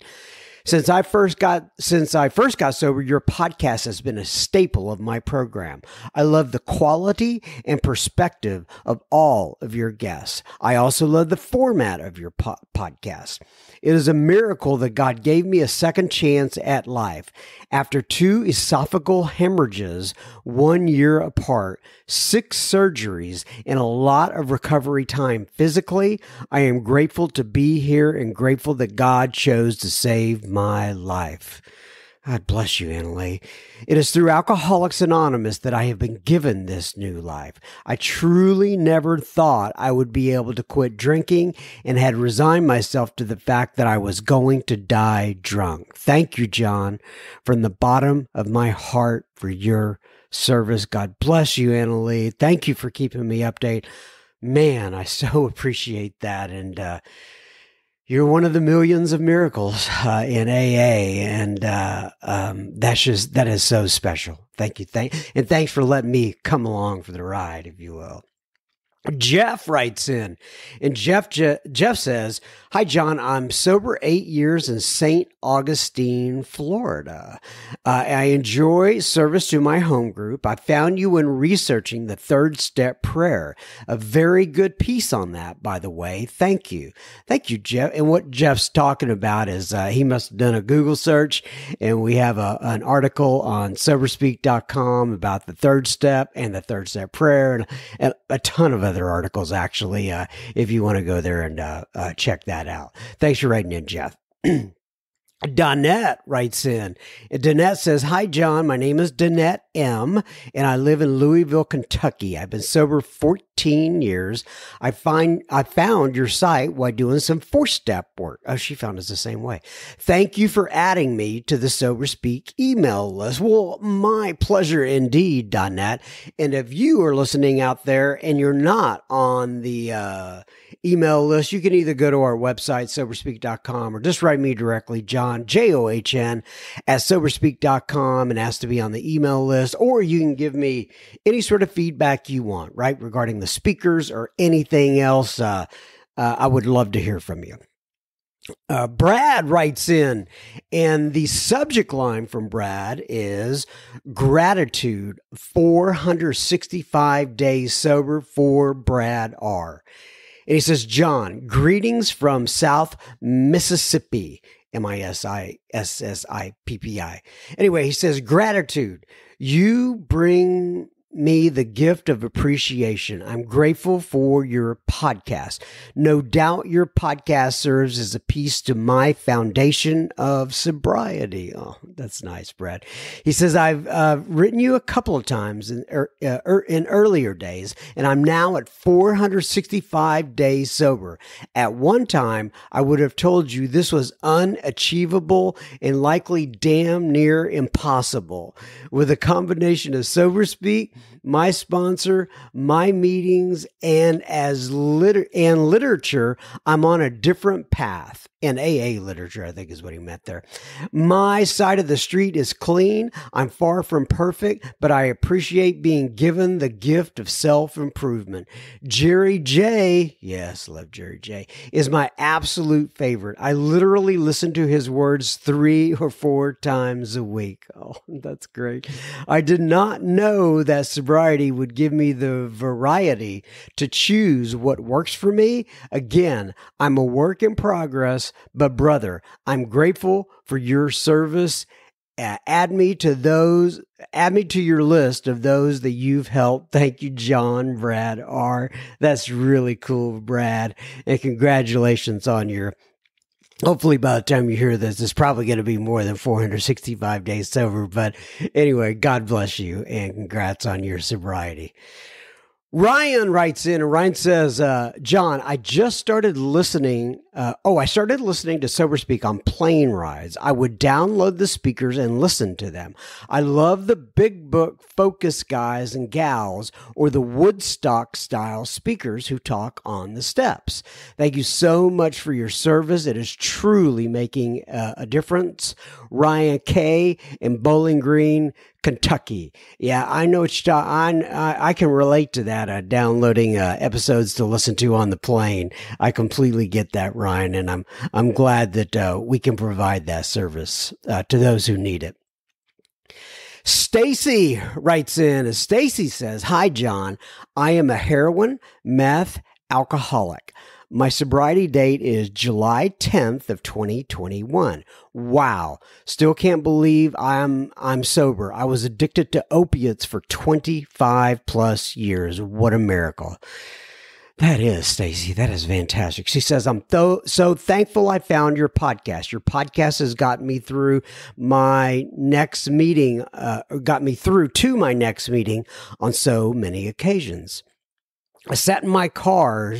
S2: Since I first got sober, your podcast has been a staple of my program. I love the quality and perspective of all of your guests. I also love the format of your podcast. It is a miracle that God gave me a second chance at life. After 2 esophageal hemorrhages, 1 year apart, 6 surgeries, and a lot of recovery time physically, I am grateful to be here and grateful that God chose to save my life. God bless you, Annalee. It is through Alcoholics Anonymous that I have been given this new life. I truly never thought I would be able to quit drinking and had resigned myself to the fact that I was going to die drunk. Thank you, John, from the bottom of my heart for your service. God bless you, Annalee. Thank you for keeping me updated. Man, I so appreciate that. And, you're one of the millions of miracles in AA, and that is so special. Thank you, and thanks for letting me come along for the ride, if you will. Jeff writes in, and Jeff says, hi, John, I'm sober 8 years in St. Augustine, Florida. I enjoy service to my home group. I found you when researching the third step prayer. A very good piece on that, by the way. Thank you. Thank you, Jeff. And what Jeff's talking about is he must have done a Google search, and we have an article on soberspeak.com about the third step and the third step prayer and a ton of other articles, actually, if you want to go there and check that out. Thanks for writing in, Jeff. Donette writes in. And Donette says, "Hi, John. My name is Donette M., and I live in Louisville, Kentucky. I've been sober 14 years. I found your site while doing some 4-step work." Oh, she found us the same way. "Thank you for adding me to the Sober Speak email list." Well, my pleasure indeed, Donette. And if you are listening out there and you're not on the email list, you can either go to our website, soberspeak.com, or just write me directly, John, John, at soberspeak.com, and ask to be on the email list, or you can give me any sort of feedback you want, right, regarding the speakers or anything else. I would love to hear from you. Brad writes in, and the subject line from Brad is gratitude 465 days sober for Brad R. And he says, "John, greetings from South Mississippi, Mississippi. Anyway, he says, gratitude. You bring me the gift of appreciation. I'm grateful for your podcast. No doubt your podcast serves as a piece to my foundation of sobriety." Oh, that's nice, Brad. He says, "I've written you a couple of times in earlier days, and I'm now at 465 days sober. At one time, I would have told you this was unachievable and likely damn near impossible. With a combination of Sober Speak, my sponsor, my meetings, and literature, I'm on a different path." And AA literature, I think is what he meant there. "My side of the street is clean. I'm far from perfect, but I appreciate being given the gift of self-improvement. Jerry J," yes, love Jerry J, "is my absolute favorite. I literally listen to his words 3 or 4 times a week." Oh, that's great. "I did not know that sobriety would give me the variety to choose what works for me. Again, I'm a work in progress, but brother, I'm grateful for your service. Add me to your list of those that you've helped. Thank you, John, Brad R." That's really cool, Brad. And congratulations on your, hopefully by the time you hear this, it's probably going to be more than 465 days sober. But anyway, God bless you and congrats on your sobriety. Ryan writes in, and Ryan says, "John, I just started listening. I started listening to Sober Speak on plane rides. I would download the speakers and listen to them. I love the big book focus guys and gals, or the Woodstock style speakers who talk on the steps. Thank you so much for your service. It is truly making a difference. Ryan K. in Bowling Green, Kentucky." Yeah, I know what you're talking. I can relate to that. Downloading episodes to listen to on the plane. I completely get that, Ryan, and I'm glad that we can provide that service to those who need it. Stacy writes in, and Stacy says, "Hi, John. I am a heroin, meth, alcoholic. My sobriety date is July 10th of 2021. Wow. Still can't believe I'm sober. I was addicted to opiates for 25 plus years. What a miracle." That is, Stacy. That is fantastic. She says, "I'm so thankful I found your podcast. Your podcast has got me through my next meeting, got me through to my next meeting on so many occasions. I sat in my car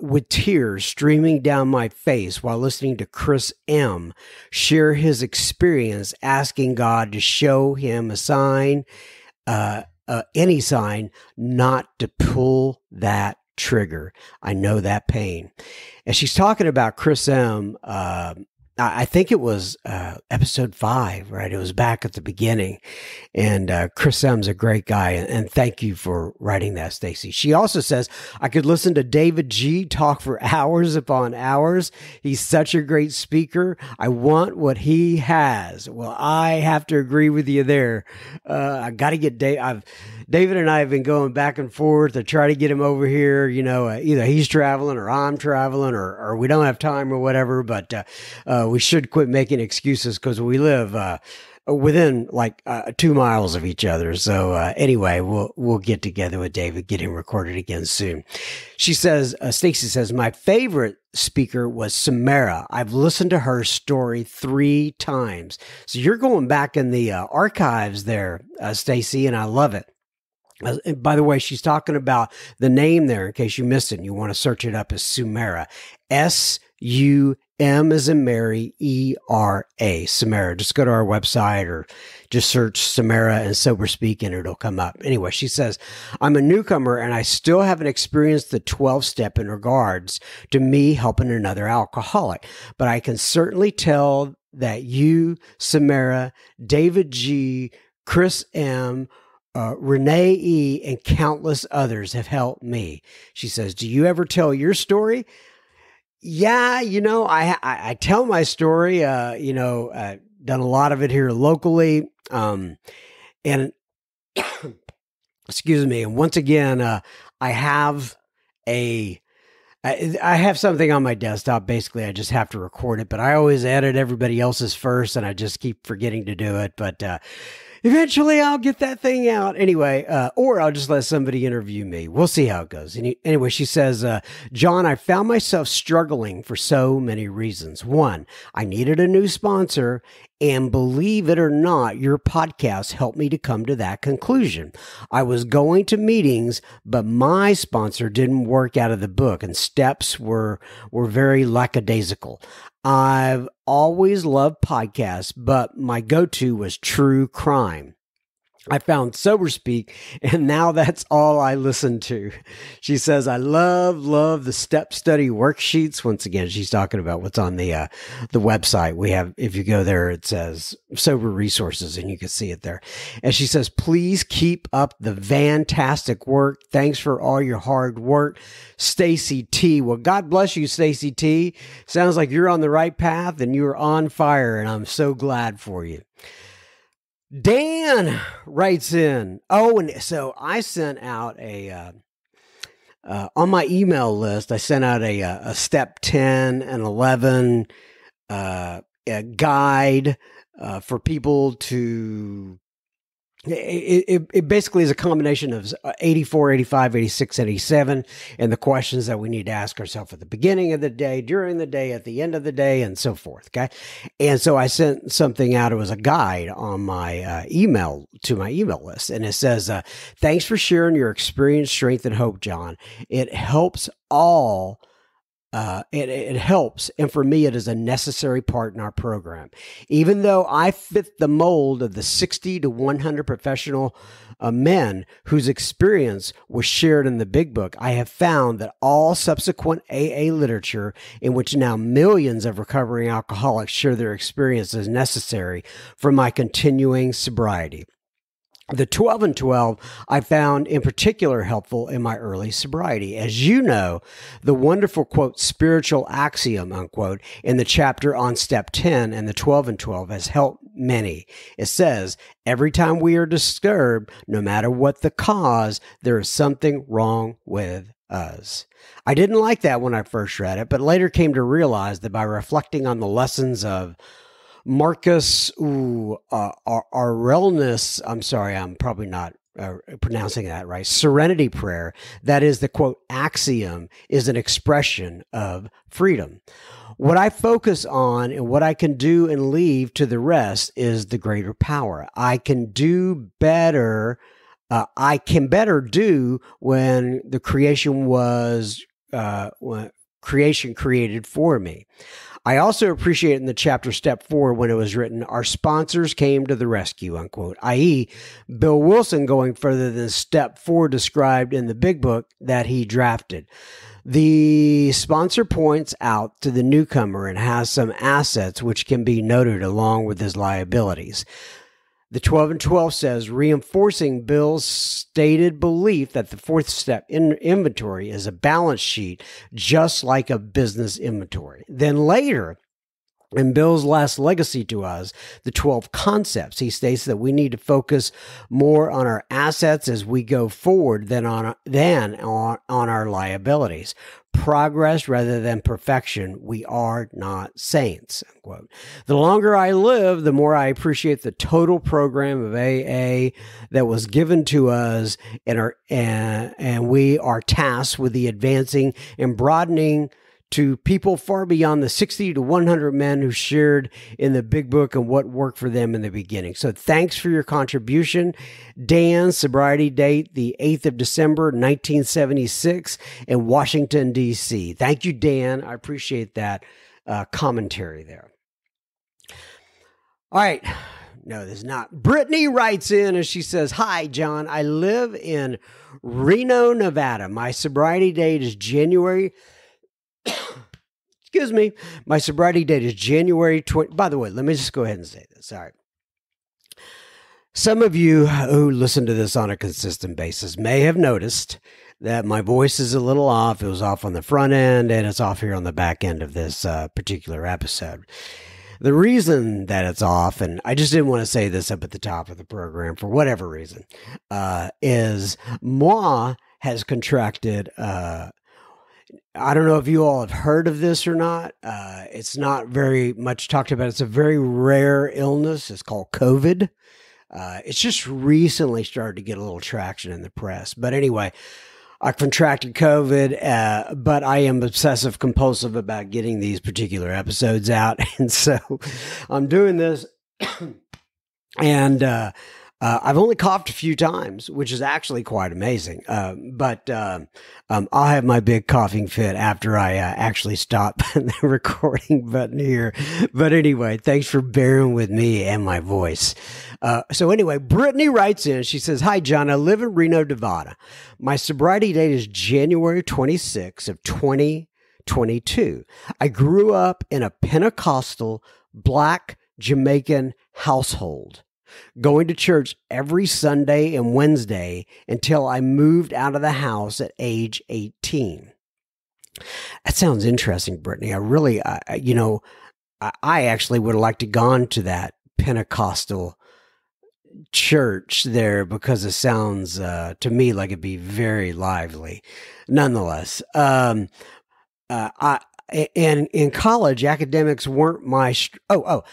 S2: with tears streaming down my face while listening to Chris M. share his experience, asking God to show him a sign, any sign, not to pull that trigger. I know that pain." And she's talking about Chris M. I think it was episode 5, right? It was back at the beginning. And Chris M's a great guy. And thank you for writing that, Stacy. She also says, "I could listen to David G. talk for hours upon hours. He's such a great speaker. I want what he has." Well, I have to agree with you there. I got to get David and I have been going back and forth to try to get him over here. You know, either he's traveling or I'm traveling or we don't have time or whatever. But we should quit making excuses because we live within like 2 miles of each other. So anyway, we'll get together with David, get him recorded again soon. She says, Stacy says, my favorite speaker was Samara. I've listened to her story 3 times. So you're going back in the archives there, Stacy, and I love it. And by the way, she's talking about the name there in case you missed it and you want to search it up as Samara. S-U-M as in Mary, E-R-A, Samara. Just go to our website or just search Samara and Sober Speak and it'll come up. Anyway, she says, I'm a newcomer and I still haven't experienced the 12-step in regards to me helping another alcoholic, but I can certainly tell that you, Samara, David G., Chris M., Renee E., and countless others have helped me. She says, do you ever tell your story? Yeah, I tell my story, done a lot of it here locally. And excuse me. And once again, I have something on my desktop. Basically, I just have to record it, but I always edit everybody else's first and I just keep forgetting to do it. But, eventually I'll get that thing out anyway, or I'll just let somebody interview me. We'll see how it goes. Anyway, she says, John, I found myself struggling for so many reasons. 1, I needed a new sponsor, and believe it or not, your podcast helped me to come to that conclusion. I was going to meetings, but my sponsor didn't work out of the book, and steps were very lackadaisical. I've always loved podcasts, but my go-to was true crime. I found Sober Speak, and now that's all I listen to. She says, I love the step study worksheets. Once again, she's talking about what's on the website. We have, if you go there, it says Sober Resources, and you can see it there. And she says, please keep up the fantastic work. Thanks for all your hard work. Stacy T. Well, God bless you, Stacy T. Sounds like you're on the right path, and you're on fire, and I'm so glad for you. Dan writes in, and so I sent out on my email list, I sent out a step 10 and 11 a guide for people to, it basically is a combination of 84, 85, 86, 87, and the questions that we need to ask ourselves at the beginning of the day, during the day, at the end of the day, and so forth. Okay. And so I sent something out. It was a guide on my email to my email list. And it says, thanks for sharing your experience, strength, and hope, John. It helps all. It helps, and for me, it is a necessary part in our program. Even though I fit the mold of the 60 to 100 professional men whose experience was shared in the Big Book, I have found that all subsequent AA literature, in which now millions of recovering alcoholics share their experience, is necessary for my continuing sobriety. The 12 and 12 I found in particular helpful in my early sobriety. As you know, the wonderful, quote, spiritual axiom, unquote, in the chapter on step 10 and the 12 and 12 has helped many. It says, every time we are disturbed, no matter what the cause, there is something wrong with us. I didn't like that when I first read it, but later came to realize that by reflecting on the lessons of Marcus Aurelius, I'm sorry, I'm probably not pronouncing that right, serenity prayer, that is the quote, axiom, is an expression of freedom. What I focus on and what I can do and leave to the rest is the greater power. I can do better. I can better do when the creation was, when creation created for me. I also appreciate in the chapter step 4 when it was written, our sponsors came to the rescue, unquote, i.e. Bill Wilson going further than step 4 described in the Big Book that he drafted. The sponsor points out to the newcomer and has some assets which can be noted along with his liabilities. The 12 and 12 says, reinforcing Bill's stated belief that the fourth step in inventory is a balance sheet, just like a business inventory. Then later, In Bill's last legacy to us, the 12 concepts, he states that we need to focus more on our assets as we go forward than on our liabilities. Progress rather than perfection. We are not saints. Unquote. The longer I live, the more I appreciate the total program of AA that was given to us, and we are tasked with the advancing and broadening to people far beyond the 60 to 100 men who shared in the big book and what worked for them in the beginning. So thanks for your contribution. Dan, sobriety date, the 8th of December, 1976 in Washington, D.C. Thank you, Dan. I appreciate that commentary there. All right. No, this is not. Brittany writes in and she says, "Hi, John. I live in Reno, Nevada. My sobriety date is January... Excuse me. My sobriety date is January 20. By the way, let me just go ahead and say this. All right. Some of you who listen to this on a consistent basis may have noticed that my voice is a little off. It was off on the front end and it's off here on the back end of this particular episode. The reason that it's off, and I just didn't want to say this up at the top of the program for whatever reason, is moi has contracted I don't know if you all have heard of this or not. It's not very much talked about. It's a very rare illness. It's called COVID. It's just recently started to get a little traction in the press. But anyway, I contracted COVID, but I am obsessive compulsive about getting these particular episodes out. And so I'm doing this and I've only coughed a few times, which is actually quite amazing. But I'll have my big coughing fit after I actually stop the recording button here. But anyway, thanks for bearing with me and my voice. So anyway, Brittany writes in. She says, "Hi, John. I live in Reno, Nevada. My sobriety date is January 26th of 2022. I grew up in a Pentecostal Black Jamaican household, going to church every Sunday and Wednesday until I moved out of the house at age 18. That sounds interesting, Brittany. I actually would have liked to gone to that Pentecostal church there because it sounds to me like it'd be very lively. Nonetheless, and in college, academics weren't my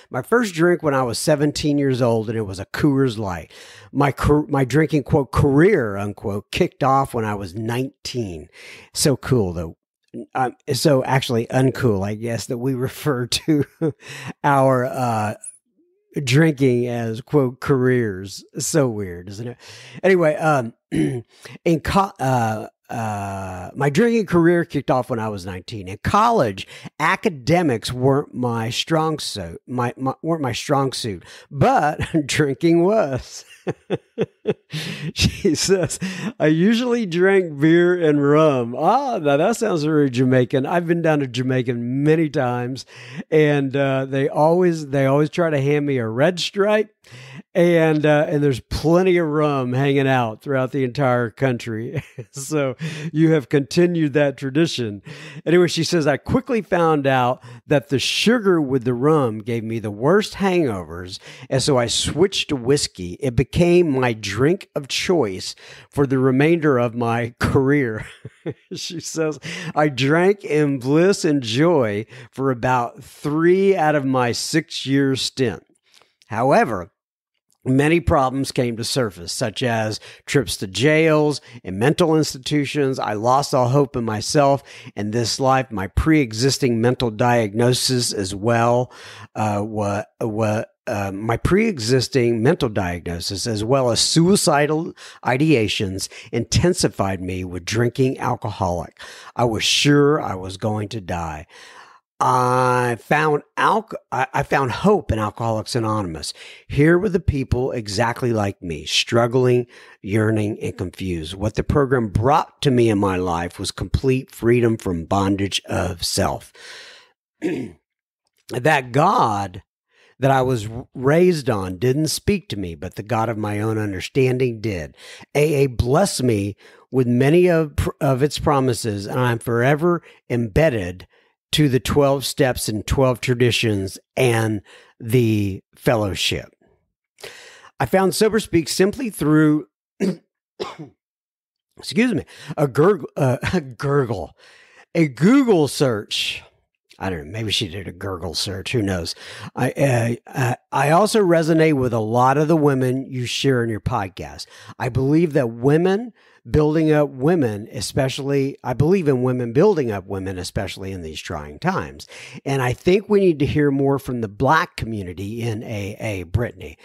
S2: my first drink when I was 17 years old, and it was a Coors Light. My drinking, quote, career, unquote, kicked off when I was 19. So cool, though. So actually uncool, I guess, that we refer to our drinking as, quote, careers. So weird, isn't it? Anyway, my drinking career kicked off when I was 19. In college, academics weren't my strong suit. Weren't my strong suit, but drinking was. She says, "I usually drank beer and rum." Now that sounds very Jamaican. I've been down to Jamaica many times, and they always try to hand me a red stripe. And there's plenty of rum hanging out throughout the entire country. So you have continued that tradition. Anyway, she says, "I quickly found out that the sugar with the rum gave me the worst hangovers. And so I switched to whiskey. It became my drink of choice for the remainder of my career." She says, "I drank in bliss and joy for about 3 out of my 6-year stint. However, many problems came to surface, such as trips to jails and mental institutions. I lost all hope in myself and this life. My pre-existing mental diagnosis as well my pre-existing mental diagnosis as well as suicidal ideations intensified me with drinking alcoholic. I was sure I was going to die. I found hope in Alcoholics Anonymous. Here were the people exactly like me, struggling, yearning, and confused. What the program brought to me in my life was complete freedom from bondage of self. That God that I was raised on didn't speak to me, but the God of my own understanding did. AA blessed me with many of its promises, and I'm forever embedded to the 12 steps and 12 traditions and the fellowship. I found Sober Speak simply through, excuse me, a Google search. I don't know. Maybe she did a Gurgle search. Who knows? I also resonate with a lot of the women you share in your podcast. I believe that women building up women, especially, I believe in women building up women, especially in these trying times. And I think we need to hear more from the Black community in AA, Brittany.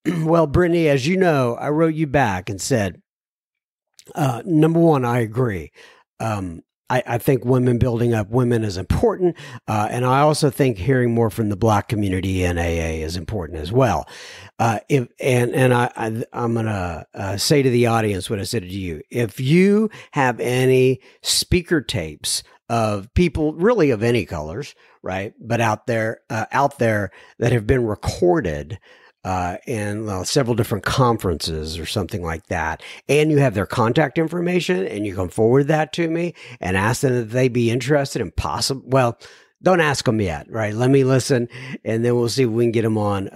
S2: Well, Brittany, as you know, I wrote you back and said, number one, I agree. I think women building up women is important. And I also think hearing more from the Black community in AA is important as well. I'm going to say to the audience what I said to you. If you have any speaker tapes of people really of any colors, right, but out there that have been recorded in several different conferences or something like that, and you have their contact information, and you can forward that to me and ask them if they be interested in well, don't ask them yet, right? Let me listen, and then we'll see if we can get them on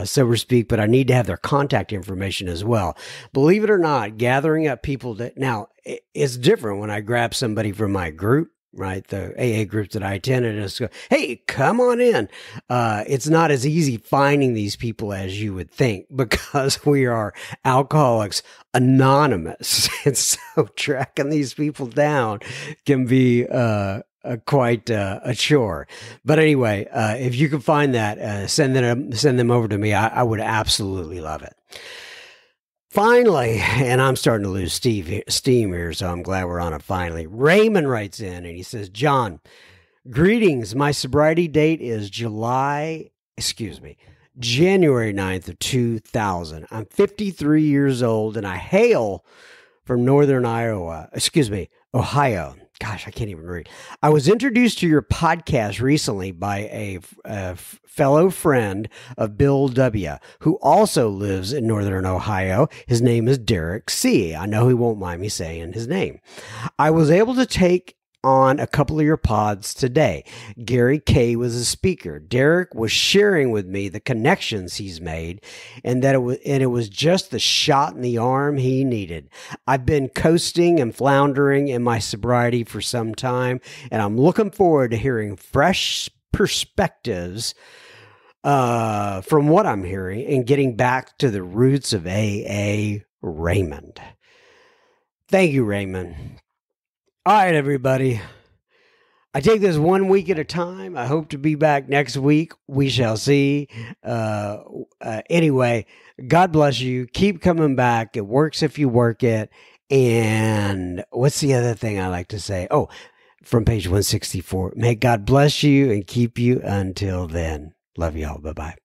S2: Sober Speak, but I need to have their contact information as well. Believe it or not, gathering up people now, it's different when I grab somebody from my group, right? The AA groups that I attended, and just go, hey, come on in. It's not as easy finding these people as you would think, because we are Alcoholics Anonymous. And so tracking these people down can be quite a chore. But anyway, if you can find that, send them over to me. I would absolutely love it. Finally, and I'm starting to lose steam here, so I'm glad we're on it finally. Raymond writes in and he says, John, greetings. My sobriety date is January 9th of 2000. I'm 53 years old and I hail from northern Ohio. Gosh, I can't even read. I was introduced to your podcast recently by a fellow friend of Bill W., who also lives in northern Ohio. His name is Derek C. I know he won't mind me saying his name. I was able to take on a couple of your pods today. Gary K. was a speaker. Derek was sharing with me the connections he's made, and it was just the shot in the arm he needed. I've been coasting and floundering in my sobriety for some time, and I'm looking forward to hearing fresh perspectives from what I'm hearing and getting back to the roots of AA. Raymond. Thank you, Raymond. All right, everybody. I take this 1 week at a time. I hope to be back next week. We shall see. Anyway, God bless you. Keep coming back. It works if you work it. And what's the other thing I like to say? Oh, from page 164. May God bless you and keep you until then. Love y'all. Bye-bye.